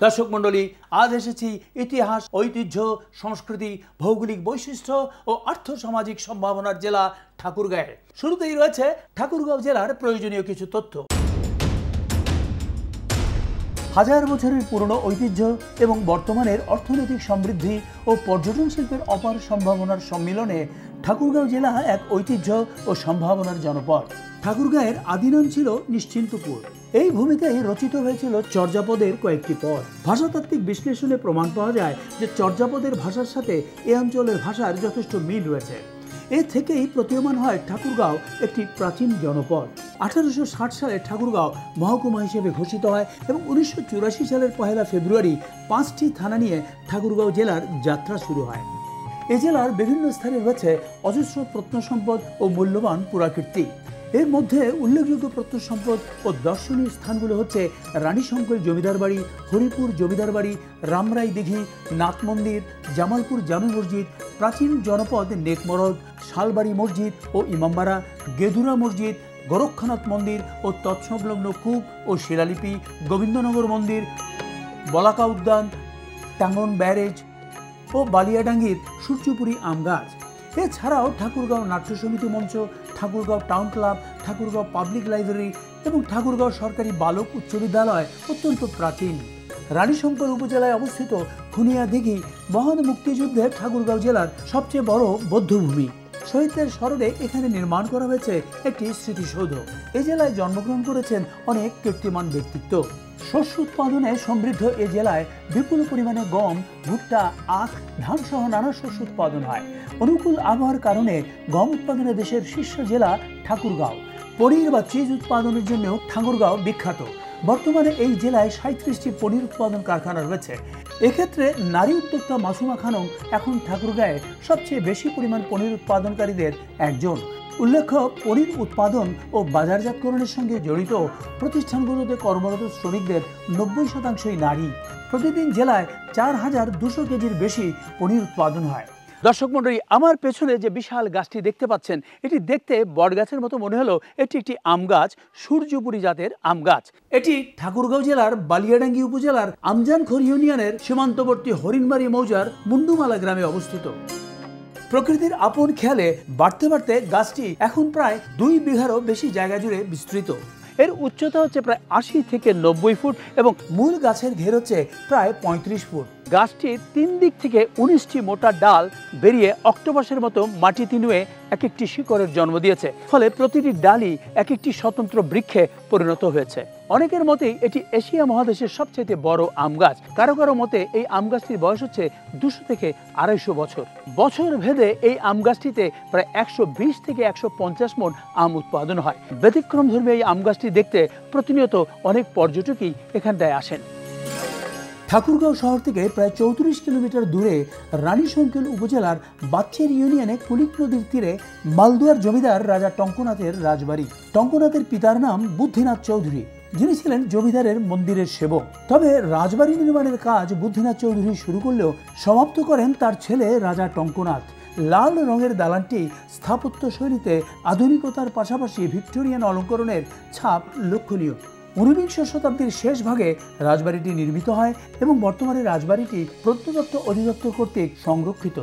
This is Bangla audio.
দর্শক মণ্ডলী, আজ এসেছি ইতিহাস, ঐতিহ্য, সংস্কৃতি, ভৌগোলিক বৈশিষ্ট্য ও আর্থসামাজিক সম্ভাবনার জেলা ঠাকুরগাঁয়ে। শুরুতেই রয়েছে ঠাকুরগাঁও জেলার প্রয়োজনীয় কিছু তথ্য। হাজার বছরের পুরনো ঐতিহ্য এবং বর্তমানের অর্থনৈতিক সমৃদ্ধি ও পর্যটন শিল্পের অপার সম্ভাবনার সম্মিলনে ঠাকুরগাঁও জেলা এক ঐতিহ্য ও সম্ভাবনার জনপদ। ঠাকুরগাঁয়ের আদি নাম ছিল নিশ্চিন্তপুর। এই ভূমিতেই রচিত হয়েছিল চর্যাপদের কয়েকটি পদ। ভাষাতাত্ত্বিক বিশ্লেষণে প্রমাণ পাওয়া যায় যে চর্যাপদের ভাষার সাথে এ অঞ্চলের ভাষার যথেষ্ট মিল রয়েছে। এ থেকেই প্রতীয়মান হয় ঠাকুরগাঁও একটি প্রাচীন জনপদ। 1860 সালে ঠাকুরগাঁও মহকুমা হিসেবে ঘোষিত হয় এবং 1984 সালের 1 ফেব্রুয়ারি 5টি থানা নিয়ে ঠাকুরগাঁও জেলার যাত্রা শুরু হয়। এ জেলার বিভিন্ন স্থানে রয়েছে অজস্র প্রত্নসম্পদ ও মূল্যবান পুরাকীর্তি। এর মধ্যে উল্লেখযোগ্য প্রত্নসম্পদ ও দর্শনীয় স্থানগুলো হচ্ছে রানীশঙ্কর জমিদার বাড়ি, হরিপুর জমিদার বাড়ি, রামরাই দিঘি, নাথ মন্দির, জামালপুর জামে মসজিদ, প্রাচীন জনপদ নেকমরদ, শালবাড়ি মসজিদ ও ইমামবাড়া, গেদুরা মসজিদ, গোরক্ষনাথ মন্দির ও তৎসংলগ্ন কূপ ও শিলালিপি, গোবিন্দনগর মন্দির, বলাকা উদ্যান, টাঙ্গন ব্যারেজ ও বালিয়াডাঙ্গির সূর্যপুরী আম গাছ। এছাড়াও ঠাকুরগাঁও নাট্য সমিতি মঞ্চ, Thakurgaon town club, Thakurgaon public library এবং ঠাকুরগাঁও সরকারি বালক উচ্চ বিদ্যালয় অত্যন্ত প্রাচীন। রানীশঙ্কর উপজেলায় অবস্থিত খুনিয়া দিঘি মহান মুক্তিযুদ্ধে ঠাকুরগাঁও জেলার সবচেয়ে বড় বৌদ্ধভূমি। শহীদদের স্মরণে এখানে নির্মাণ করা হয়েছে একটি স্মৃতিসৌধ। এ জেলায় জন্মগ্রহণ করেছেন অনেক কীর্তিমান ব্যক্তিত্ব। শস্য উৎপাদনে সমৃদ্ধ এ জেলায় বিপুল পরিমাণে গম, ভুট্টা, আখ, ধান সহ নানা শস্য উৎপাদন হয়। অনুকূল আবহাওয়ার কারণে গম উৎপাদনে দেশের শীর্ষ জেলা ঠাকুরগাঁও। পনির বা চিজ উৎপাদনের জন্য ঠাকুরগাঁও বিখ্যাত। বর্তমানে এই জেলায় 37টি পনির উৎপাদন কারখানা রয়েছে। এক্ষেত্রে নারী উদ্যোক্তা মাসুমা খানম এখন ঠাকুরগাঁয়ে সবচেয়ে বেশি পরিমাণ পনির উৎপাদনকারীদের একজন। উল্লেখ্য, পনির উৎপাদন ও বাজারজাতকরণের সঙ্গে জড়িত প্রতিষ্ঠানগুলোতে কর্মরত শ্রমিকদের 90%ই নারী। প্রতিদিন জেলায় 4200 কেজির বেশি পনির উৎপাদন হয়। দর্শক মণ্ডলী, আমার পেছনে যে বিশাল গাছটি দেখতে পাচ্ছেন, এটি দেখতে বটগাছের মতো মনে হলেও এটি একটি আম গাছ, সূর্যপুরী জাতের আম গাছ। এটি ঠাকুরগাঁও জেলার বালিয়াডাঙ্গি উপজেলার আমজানখোর ইউনিয়নের সীমান্তবর্তী হরিণবাড়ি মৌজার মুন্ডুমালা গ্রামে অবস্থিত। প্রকৃতির আপন খেয়ালে বাড়তে বাড়তে গাছটি এখন প্রায় 2 বিঘারও বেশি জায়গা জুড়ে বিস্তৃত। এর উচ্চতা হচ্ছে প্রায় 80 থেকে 90 ফুট এবং মূল গাছের ঘের হচ্ছে প্রায় 35 ফুট। গাছটির 3 দিক থেকে 19টি মোটা ডাল বেরিয়ে অক্টোপাসের মতো মাটিতে নুয়ে এক একটি শিকড়ের জন্ম দিয়েছে। ফলে প্রতিটি ডালই এক একটি স্বতন্ত্র বৃক্ষে পরিণত হয়েছে। অনেকের মতেই এটি এশিয়া মহাদেশের সবচেয়ে বড় আম গাছ। কারো কারো মতে এই আম গাছটির বয়স হচ্ছে 200 থেকে 250 বছর। বছর ভেদে এই আম গাছটিতে প্রায় 120 থেকে 150 মণ আম উৎপাদন হয়। ব্যতিক্রমধর্মী এই আম গাছটি দেখতে প্রতিনিয়ত অনেক পর্যটকই এখানটায় আসেন। ঠাকুরগাঁও শহর থেকে প্রায় 34 কিলোমিটার দূরে রানীশঙ্কর উপজেলার বাচ্চের ইউনিয়নে কুলিক নদীর তীরে মালদুয়ার জমিদার রাজা টঙ্কনাথের রাজবাড়ি। টঙ্কনাথের পিতার নাম বুদ্ধিনাথ চৌধুরী, যিনি ছিলেন জমিদারের মন্দিরের সেবক। তবে রাজবাড়ি নির্মাণের কাজ বুদ্ধিনাথ চৌধুরী শুরু করলেও সমাপ্ত করেন তার ছেলে রাজা টঙ্কনাথ। লাল রঙের দালানটি স্থাপত্য শৈলীতে আধুনিকতার পাশাপাশি ভিক্টোরিয়ান অলঙ্করণের ছাপ লক্ষণীয়। 19বিংশ শতাব্দীর শেষ ভাগে রাজবাড়িটি নির্মিত হয় এবং বর্তমানে রাজবাড়িটি প্রত্নতত্ত্ব অধিদপ্তর কর্তৃক সংরক্ষিত।